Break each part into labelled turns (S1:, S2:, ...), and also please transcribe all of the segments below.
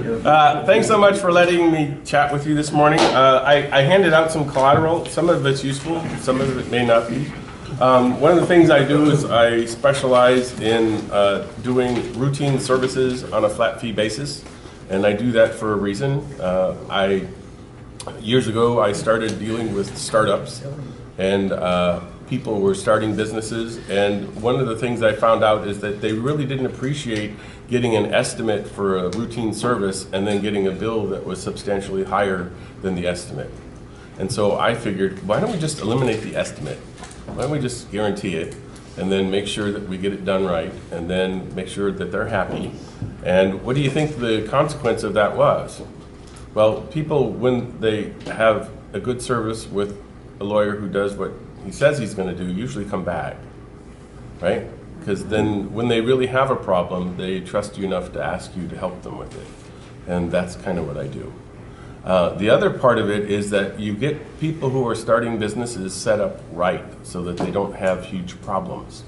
S1: Thanks so much for letting me chat with you this morning. I handed out some collateral. Some of it's useful, some of it may not be. One of the things I do is I specialize in doing routine services on a flat fee basis, and I do that for a reason. Years ago, I started dealing with startups, and people were starting businesses, and one of the things I found out is that they really didn't appreciate getting an estimate for a routine service and then getting a bill that was substantially higher than the estimate. And so I figured, why don't we just eliminate the estimate? Why don't we just guarantee it and then make sure that we get it done right and then make sure that they're happy? And what do you think the consequence of that was? Well, people, when they have a good service with a lawyer who does what he says he's going to do, usually come back, right? Because then when they really have a problem, they trust you enough to ask you to help them with it. And that's kind of what I do. The other part of it is that you get people who are starting businesses set up right so that they don't have huge problems.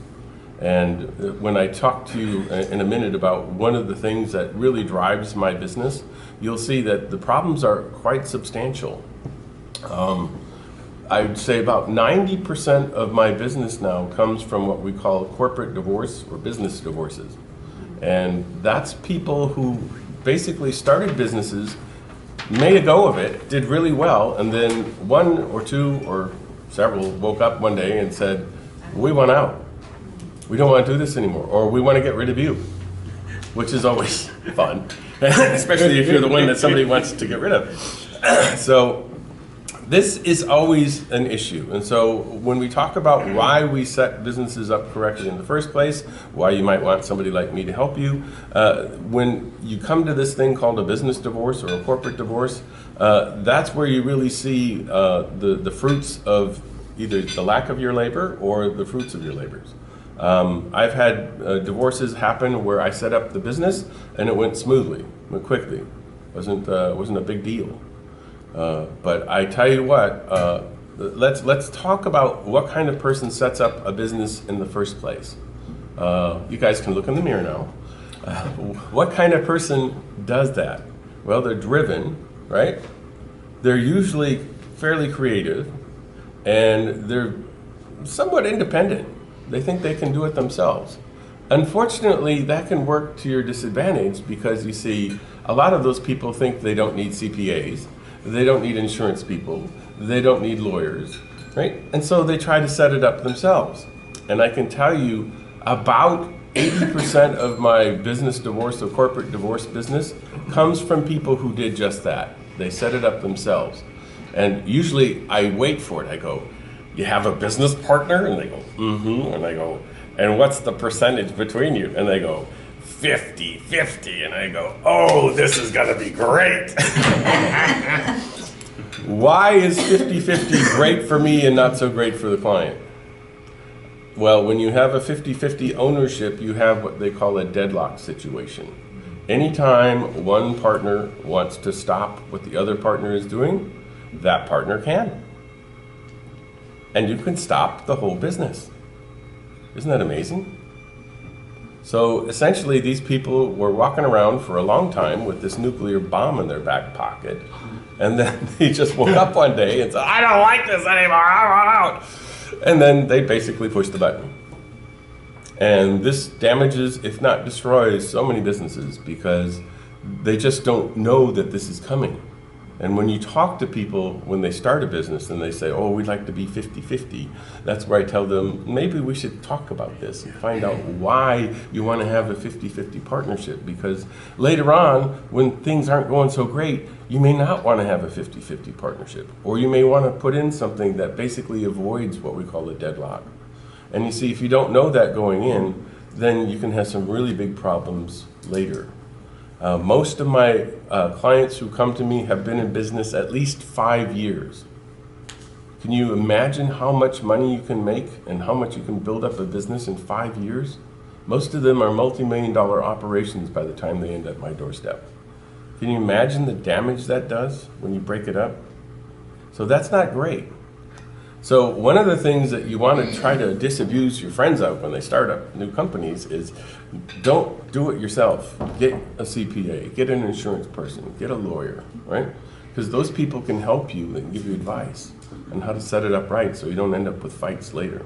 S1: And when I talk to you in a minute about one of the things that really drives my business, you'll see that the problems are quite substantial. I'd say about 90% of my business now comes from what we call corporate divorce or business divorces. And that's people who basically started businesses, made a go of it, did really well, and then one or two or several woke up one day and said, we want out. We don't want to do this anymore, or we want to get rid of you, which is always fun, especially if you're the one that somebody wants to get rid of. So this is always an issue. And so when we talk about why we set businesses up correctly in the first place, why you might want somebody like me to help you, when you come to this thing called a business divorce or a corporate divorce, that's where you really see the fruits of either the lack of your labor or the fruits of your labors. I've had divorces happen where I set up the business and it went smoothly, went quickly. Wasn't a big deal. But I tell you what, let's talk about what kind of person sets up a business in the first place. You guys can look in the mirror now. What kind of person does that? Well, they're driven, right? They're usually fairly creative, and they're somewhat independent. They think they can do it themselves. Unfortunately, that can work to your disadvantage because you see, a lot of those people think they don't need CPAs. They don't need insurance people. They don't need lawyers, right? And so they try to set it up themselves. And I can tell you about 80% of my business divorce or corporate divorce business comes from people who did just that. They set it up themselves. And usually I wait for it. I go, you have a business partner? And they go, mm-hmm. And I go, and what's the percentage between you? And they go, 50-50, and I go, oh, this is gonna be great. Why is 50-50 great for me and not so great for the client? Well, when you have a 50-50 ownership, you have what they call a deadlock situation. Anytime one partner wants to stop what the other partner is doing, that partner can. And you can stop the whole business. Isn't that amazing? So essentially, these people were walking around for a long time with this nuclear bomb in their back pocket, and then they just woke up one day and said, I don't like this anymore, I want out. And then they basically pushed the button. And this damages, if not destroys, so many businesses because they just don't know that this is coming. And when you talk to people when they start a business and they say, oh, we'd like to be 50-50, that's where I tell them, maybe we should talk about this and find out why you want to have a 50-50 partnership. Because later on, when things aren't going so great, you may not want to have a 50-50 partnership. Or you may want to put in something that basically avoids what we call a deadlock. And you see, if you don't know that going in, then you can have some really big problems later. Most of my clients who come to me have been in business at least 5 years. Can you imagine how much money you can make and how much you can build up a business in 5 years? Most of them are multi-million-dollar operations by the time they end at my doorstep. Can you imagine the damage that does when you break it up? So that's not great. So one of the things that you want to try to disabuse your friends of when they start up new companies is don't do it yourself. Get a CPA, get an insurance person, get a lawyer, right? Because those people can help you and give you advice on how to set it up right so you don't end up with fights later.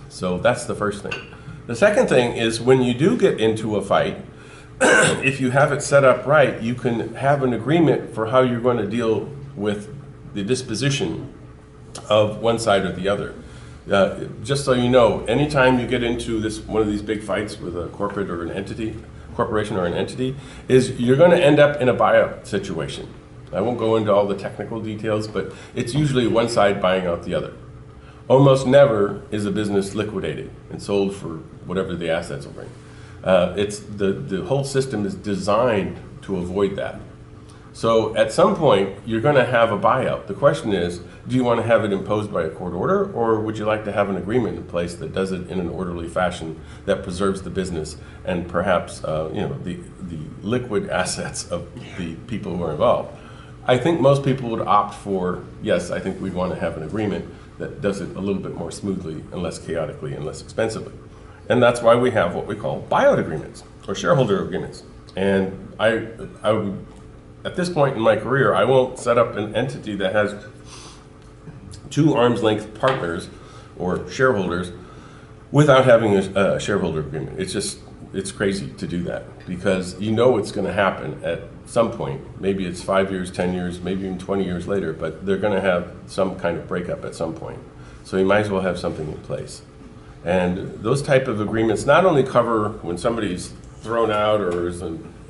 S1: So that's the first thing. The second thing is when you do get into a fight, if you have it set up right, you can have an agreement for how you're going to deal with the disposition of one side or the other. Just so you know, anytime you get into one of these big fights with a corporate or an entity, corporation or an entity, is you're going to end up in a buyout situation. I won't go into all the technical details, but it's usually one side buying out the other. Almost never is a business liquidated and sold for whatever the assets will bring. The whole system is designed to avoid that. So at some point, you're going to have a buyout. The question is, do you want to have it imposed by a court order, or would you like to have an agreement in place that does it in an orderly fashion that preserves the business and perhaps the liquid assets of the people who are involved? I think most people would opt for, yes, I think we'd want to have an agreement that does it a little bit more smoothly and less chaotically and less expensively. And that's why we have what we call buyout agreements or shareholder agreements. And I at this point in my career, I won't set up an entity that has two arm's length partners or shareholders without having a shareholder agreement. It's crazy to do that because you know it's going to happen at some point. Maybe it's 5 years, 10 years, maybe even 20 years later, but they're going to have some kind of breakup at some point. So you might as well have something in place. And those type of agreements not only cover when somebody's thrown out or is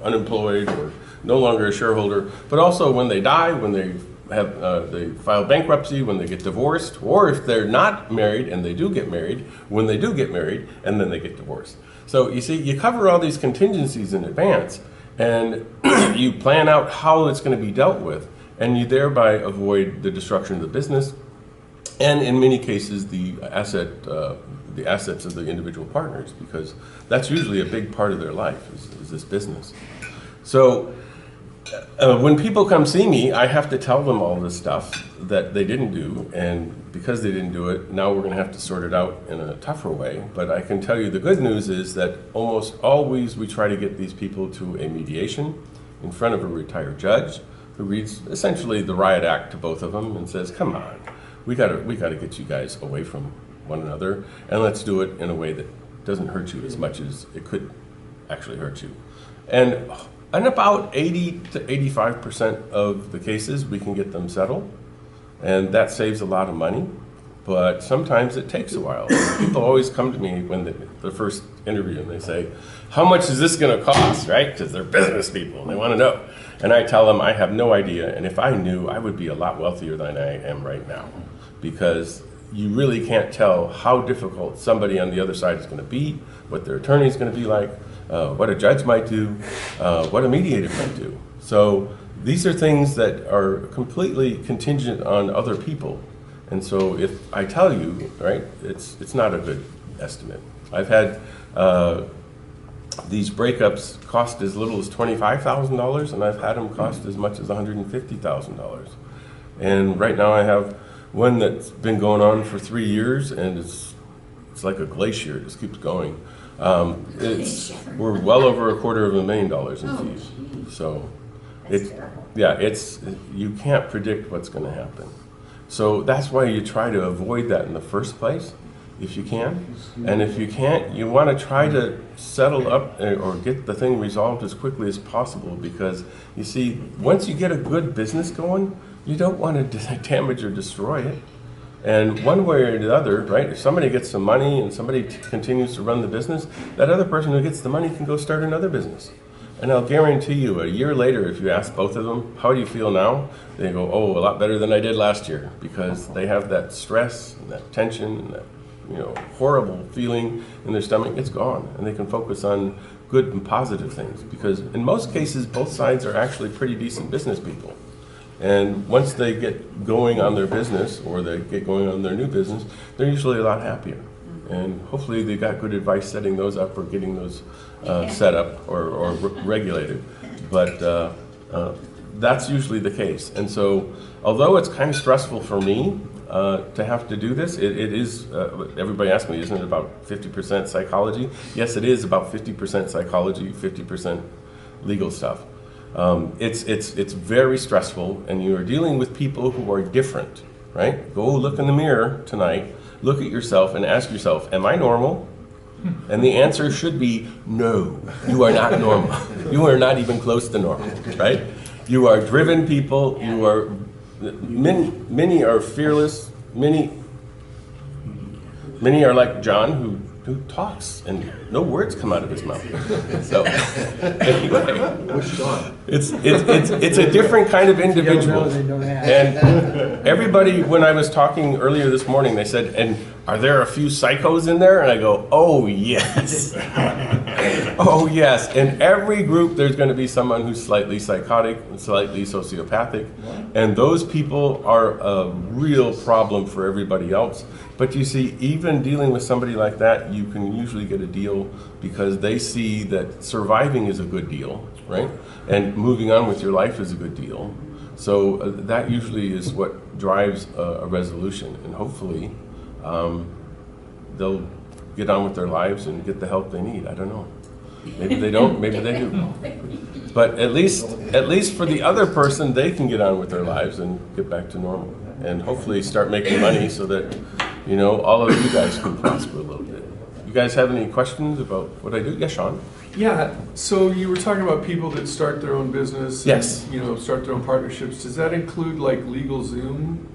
S1: unemployed or no longer a shareholder, but also when they die, when they file bankruptcy, when they get divorced, or if they're not married and they do get married, when they do get married and then they get divorced. So you see, you cover all these contingencies in advance and you plan out how it's going to be dealt with, and you thereby avoid the destruction of the business and in many cases the assets of the individual partners, because that's usually a big part of their life is this business. So when people come see me, I have to tell them all this stuff that they didn't do, and because they didn't do it, now we're going to have to sort it out in a tougher way. But I can tell you the good news is that almost always we try to get these people to a mediation in front of a retired judge who reads essentially the riot act to both of them and says, come on, we got to get you guys away from one another, and let's do it in a way that doesn't hurt you as much as it could actually hurt you. And about 80 to 85% of the cases, we can get them settled, and that saves a lot of money, but sometimes it takes a while. People always come to me when the first interview, and they say, how much is this going to cost, right? Because they're business people, and they want to know. And I tell them, I have no idea, and if I knew, I would be a lot wealthier than I am right now, because you really can't tell how difficult somebody on the other side is going to be, what their attorney is going to be like, what a judge might do, what a mediator might do. So these are things that are completely contingent on other people. And so if I tell you, right, it's not a good estimate. I've had these breakups cost as little as $25,000, and I've had them cost as much as $150,000. And right now I have one that's been going on for 3 years, and it's like a glacier. It just keeps going. We're well over $250,000 in fees. So you can't predict what's going to happen. So that's why you try to avoid that in the first place, if you can. And if you can't, you want to try to settle up or get the thing resolved as quickly as possible, because you see, once you get a good business going, you don't want to damage or destroy it. And one way or the other, right, if somebody gets some money and somebody continues to run the business, that other person who gets the money can go start another business. And I'll guarantee you, a year later, if you ask both of them, how do you feel now? They go, oh, a lot better than I did last year, because they have that stress and that tension and that horrible feeling in their stomach. It's gone, and they can focus on good and positive things, because in most cases, both sides are actually pretty decent business people. And once they get going on their business, or they get going on their new business, they're usually a lot happier. And hopefully they got good advice setting those up or getting those set up or regulated. But that's usually the case. And so although it's kind of stressful for me, to have to do this. It is, everybody asks me, isn't it about 50% psychology? Yes, it is about 50% psychology, 50% legal stuff. It's very stressful, and you are dealing with people who are different, right? Go look in the mirror tonight, look at yourself and ask yourself, am I normal? And the answer should be no, you are not normal. You are not even close to normal, right? You are driven people, you are, many are fearless, many are like John who talks and no words come out of his mouth. So anyway, it's a different kind of individual. And everybody, when I was talking earlier this morning, they said, and are there a few psychos in there? And I go, oh yes. Oh yes. In every group there's going to be someone who's slightly psychotic and slightly sociopathic. And those people are a real problem for everybody else. But you see, even dealing with somebody like that, you can usually get a deal because they see that surviving is a good deal, right? And moving on with your life is a good deal. So that usually is what drives a resolution. And hopefully they'll get on with their lives and get the help they need. I don't know. Maybe they don't, maybe they do. But at least for the other person, they can get on with their lives and get back to normal. And hopefully start making money so that, you know, all of you guys can prosper a little bit. You guys have any questions about what I do? Yes, Sean?
S2: Yeah, so you were talking about people that start their own business.
S1: Yes.
S2: And, you know, start their own partnerships. Does that include like LegalZoom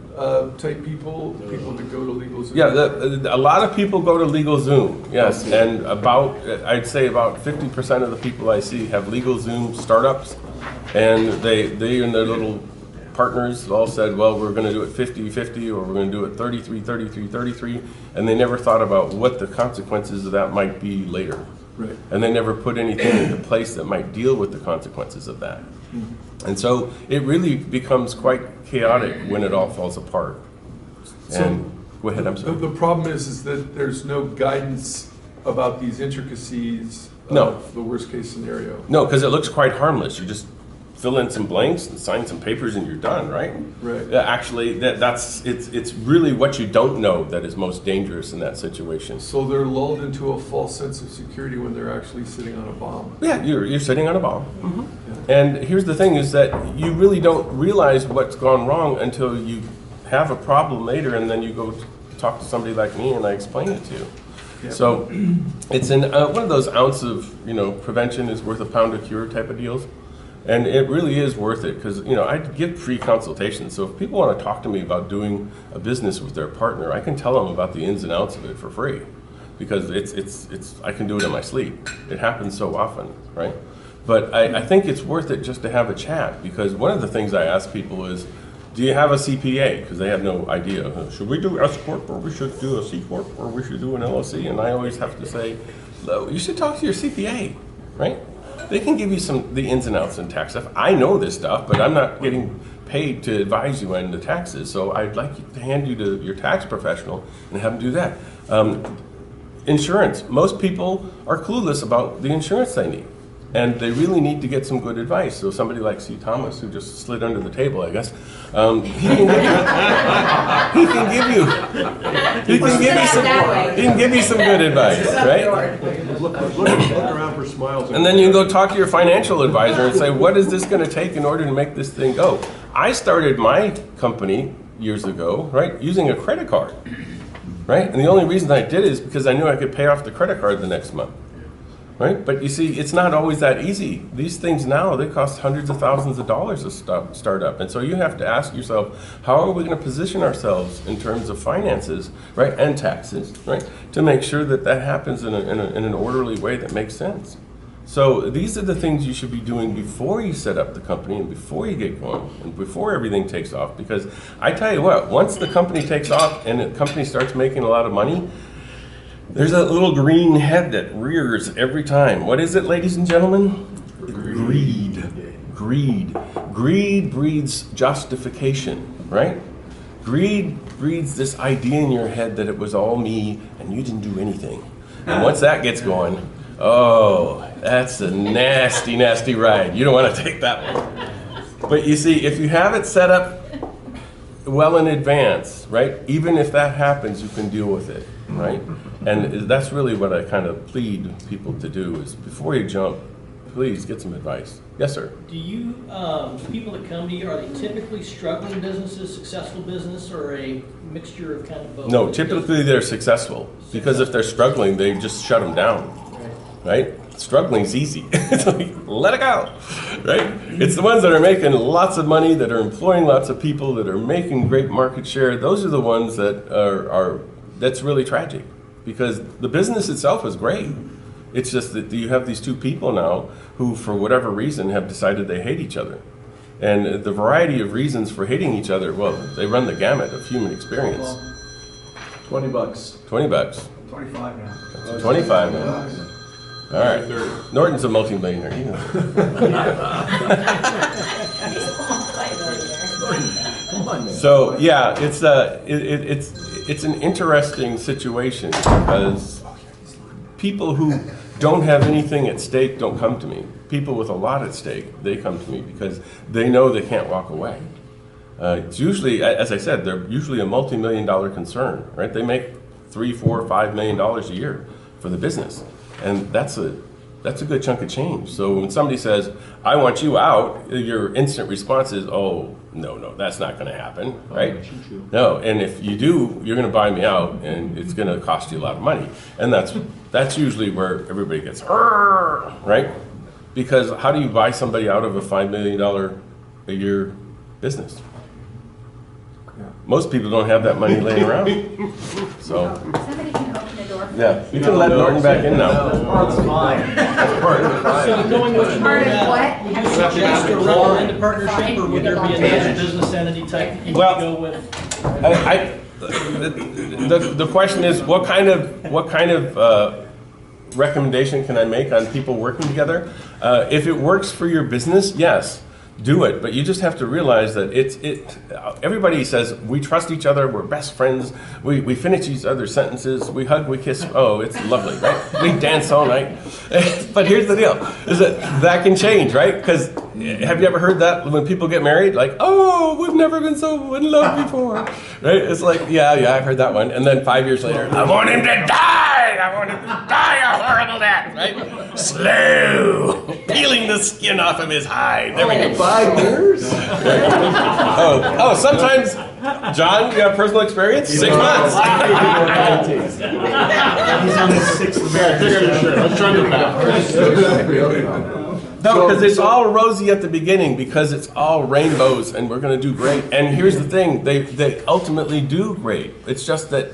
S2: type people that go to LegalZoom?
S1: Yeah, a lot of people go to LegalZoom, yes. And I'd say about 50% of the people I see have LegalZoom startups. And they and their little partners all said, well, we're going to do it 50-50 or we're going to do it 33-33-33, and they never thought about what the consequences of that might be later.
S2: Right.
S1: And they never put anything into place that might deal with the consequences of that. Mm-hmm. And so it really becomes quite chaotic when it all falls apart. And go ahead, I'm sorry.
S2: The problem is that there's no guidance about these intricacies
S1: of
S2: the worst case scenario.
S1: No, because it looks quite harmless. You just fill in some blanks and sign some papers and you're done, right?
S2: Right.
S1: Actually, it's really what you don't know that is most dangerous in that situation.
S2: So they're lulled into a false sense of security when they're actually sitting on a bomb.
S1: Yeah, you're sitting on a bomb.
S2: Mm-hmm.
S1: Yeah. And here's the thing is that you really don't realize what's gone wrong until you have a problem later, and then you go talk to somebody like me and I explain it to you. Yep. So it's one of those ounce of, prevention is worth a pound of cure type of deals. And it really is worth it because, I give free consultations. So if people want to talk to me about doing a business with their partner, I can tell them about the ins and outs of it for free because I can do it in my sleep. It happens so often, right? But I think it's worth it just to have a chat because one of the things I ask people is, do you have a CPA? Because they have no idea. Should we do S Corp or we should do a C Corp or we should do an LLC? And I always have to say, no, you should talk to your CPA, right? They can give you the ins and outs in tax stuff. I know this stuff, but I'm not getting paid to advise you on the taxes. So I'd like to hand you to your tax professional and have them do that. Insurance. Most people are clueless about the insurance they need. And they really need to get some good advice. So somebody like C. Thomas, who just slid under the table, I guess, he can give you some good advice, right?
S3: Look around for smiles.
S1: And then you can go talk to your financial advisor and say, what is this going to take in order to make this thing go? I started my company years ago, right, using a credit card, right? And the only reason I did it is because I knew I could pay off the credit card the next month. Right? But you see, it's not always that easy. These things now, they cost hundreds of thousands of dollars to start up. And so you have to ask yourself, how are we going to position ourselves in terms of finances, right, and taxes, right, to make sure that that happens in an orderly way that makes sense. So these are the things you should be doing before you set up the company and before you get going and before everything takes off. Because I tell you what, once the company takes off and the company starts making a lot of money, there's a little green head that rears every time. What is it, ladies and gentlemen? Greed. Greed. Greed breeds justification, right? Greed breeds this idea in your head that it was all me and you didn't do anything. And once that gets going, oh, that's a nasty, nasty ride. You don't want to take that one. But you see, if you have it set up well in advance, right? Even if that happens, you can deal with it, right? And that's really what I kind of plead people to do is before you jump, please get some advice. Yes, sir.
S4: Do you, people that come to you, are they typically struggling businesses, successful business, or a mixture of kind of both?
S1: No, typically they're successful because if they're struggling, they just shut them down, right? Struggling's easy. It's like, let it go, right? It's the ones that are making lots of money, that are employing lots of people, that are making great market share. Those are the ones that that's really tragic because the business itself is great. It's just that you have these two people now who, for whatever reason, have decided they hate each other. And the variety of reasons for hating each other, well, they run the gamut of human experience.
S3: $20.
S1: $20.
S5: 25 now.
S1: That's 25 now. All right. Norton's a multi-millionaire. You know.
S3: Come on, man.
S1: So yeah, it's an interesting situation because people who don't have anything at stake don't come to me. People with a lot at stake, they come to me because they know they can't walk away. It's usually, as I said, they're usually a multi-million-dollar concern, right? They make $3, $4, $5 million a year for the business, and that's a good chunk of change. So when somebody says, "I want you out," your instant response is, "Oh, no, that's not going to happen," right? No, and if you do, you're going to buy me out, and it's going to cost you a lot of money, and that's usually where everybody gets, right? Because how do you buy somebody out of a $5 million a year business? Most people don't have that money laying around. So
S6: Somebody can open the door for
S1: yeah, you can let Norton back in now.
S5: That's fine.
S4: So knowing what you know
S6: Part of
S4: now,
S6: what?
S4: would you suggest a recommended partnership, or would there be another business entity type that you
S1: Well,
S4: could go with?
S1: The question is, what kind of recommendation can I make on people working together? If it works for your business, yes, do it. But you just have to realize that everybody says we trust each other, we're best friends, we finish each other's sentences, we hug, we kiss. Oh, it's lovely, right? We dance all night. But here's the deal: is that can change, right? Because have you ever heard that when people get married? Like, oh, we've never been so in love before, right? It's like, yeah, I've heard that one. And then 5 years later, I want him to die. I want him to die a horrible death, right? Slow, peeling the skin off of his hide. There we go.
S3: 5 years?
S1: Oh, sometimes, John, you have personal experience? 6 months.
S5: He's on his sixth marriage.
S3: Let's try the math.
S1: No, because it's all rosy at the beginning because it's all rainbows and we're going to do great. And here's the thing, they ultimately do great. It's just that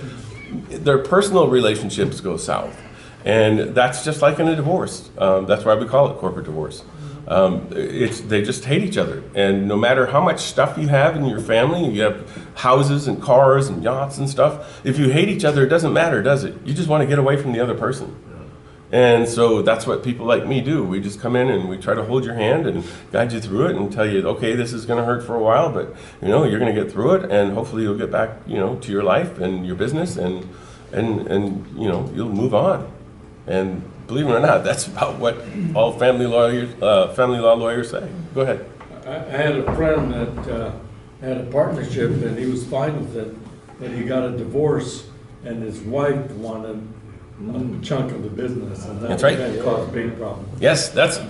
S1: their personal relationships go south. And that's just like in a divorce. That's why we call it corporate divorce. They just hate each other. And no matter how much stuff you have in your family, you have houses and cars and yachts and stuff, if you hate each other, it doesn't matter, does it? You just want to get away from the other person. And so that's what people like me do. We just come in and we try to hold your hand and guide you through it and tell you, okay, this is going to hurt for a while, but you're going to get through it, and hopefully you'll get back, to your life and your business, and you'll move on. And believe it or not, that's about what all family law lawyers say. Go ahead.
S7: I had a friend that had a partnership and he was fine with it, but he got a divorce and his wife wanted a chunk of the business, and
S1: That's right.
S7: that caused big problems.
S1: Yes, that's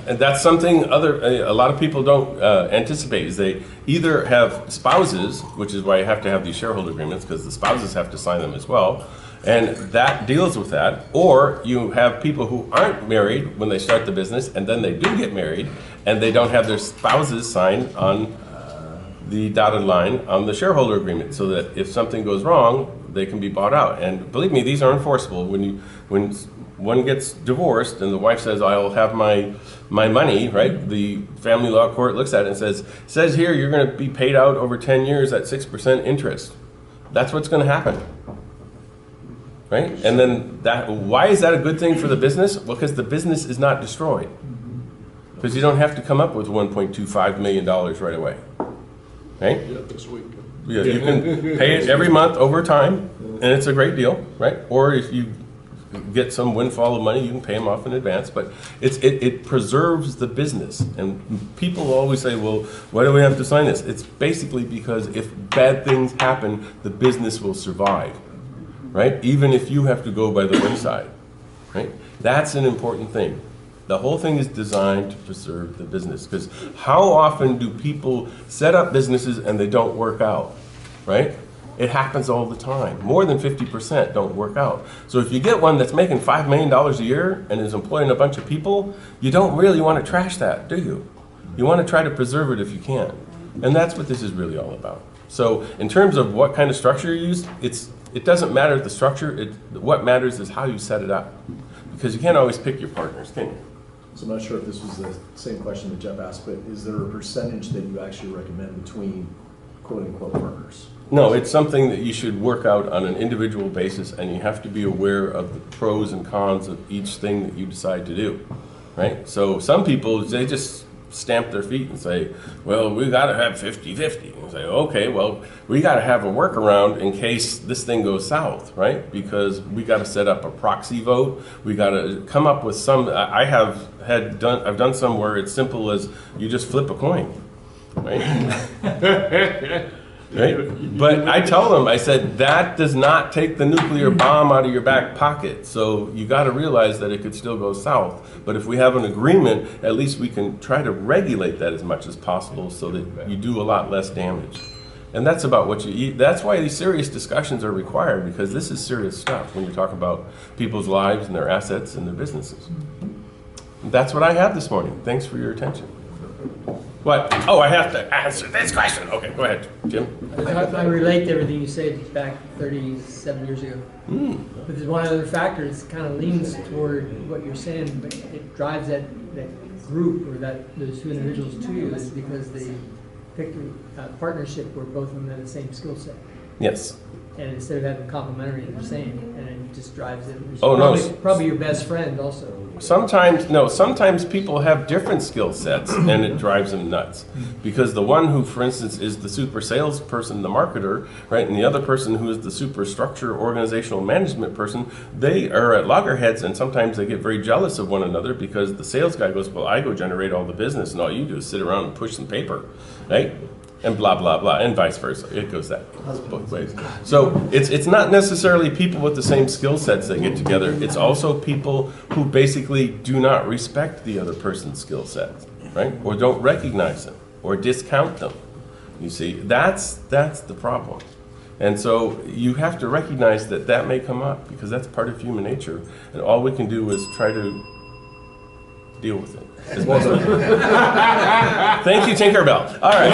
S1: something a lot of people don't anticipate. Is they either have spouses, which is why you have to have these shareholder agreements, because the spouses have to sign them as well, and that deals with that. Or you have people who aren't married when they start the business, and then they do get married, and they don't have their spouses sign on the dotted line on the shareholder agreement, so that if something goes wrong, they can be bought out. And believe me, these are enforceable. When one gets divorced and the wife says, "I'll have my money," right? The family law court looks at it and says here you're going to be paid out over 10 years at 6% interest. That's what's going to happen, right? And then why is that a good thing for the business? Well, because the business is not destroyed. Because you don't have to come up with $1.25 million right away, right?
S3: Yeah, this week.
S1: Yeah, you can pay it every month over time, and it's a great deal, right? Or if you get some windfall of money, you can pay them off in advance, but it preserves the business. And people always say, well, why do we have to sign this? It's basically because if bad things happen, the business will survive, right? Even if you have to go by the wayside, right? That's an important thing. The whole thing is designed to preserve the business, because how often do people set up businesses and they don't work out, right? It happens all the time. More than 50% don't work out. So if you get one that's making $5 million a year and is employing a bunch of people, you don't really want to trash that, do you? You want to try to preserve it if you can. And that's what this is really all about. So in terms of what kind of structure you use, it doesn't matter the structure. What matters is how you set it up. Because you can't always pick your partners, can you?
S3: So I'm not sure if this was the same question that Jeff asked, but is there a percentage that you actually recommend between quote-unquote partners?
S1: No, it's something that you should work out on an individual basis, and you have to be aware of the pros and cons of each thing that you decide to do, right? So some people, they just stamp their feet and say, well, we got to have 50-50. And say, okay, well, we got to have a workaround in case this thing goes south, right? Because we got to set up a proxy vote. We got to come up with some. I've done some where it's simple as you just flip a coin, right? Right? But I tell them, I said, that does not take the nuclear bomb out of your back pocket. So you got to realize that it could still go south. But if we have an agreement, at least we can try to regulate that as much as possible so that you do a lot less damage. And that's about what you eat. That's why these serious discussions are required, because this is serious stuff when you talk about people's lives and their assets and their businesses. That's what I have this morning. Thanks for your attention. What? Oh, I have to answer this question. Okay, go ahead, Jim.
S6: I relate to everything you said back 37 years ago. But there's one other factor that kind of leans toward what you're saying, but it drives that group or those two individuals to you, is because they picked a partnership where both of them have the same skill set.
S1: Yes.
S6: And instead of having complementary, they're saying, and it just drives it.
S1: Oh, no.
S6: Probably your best friend also.
S1: Sometimes people have different skill sets and it drives them nuts. Because the one who, for instance, is the super salesperson, the marketer, right, and the other person who is the super structure organizational management person, they are at loggerheads, and sometimes they get very jealous of one another because the sales guy goes, well, I go generate all the business and all you do is sit around and push some paper, right? And blah, blah, blah, and vice versa. It goes that both ways. So it's not necessarily people with the same skill sets that get together. It's also people who basically do not respect the other person's skill sets, right? Or don't recognize them, or discount them. You see, that's the problem. And so you have to recognize that may come up, because that's part of human nature. And all we can do is try to deal with it. Thank you, Tinkerbell. All right.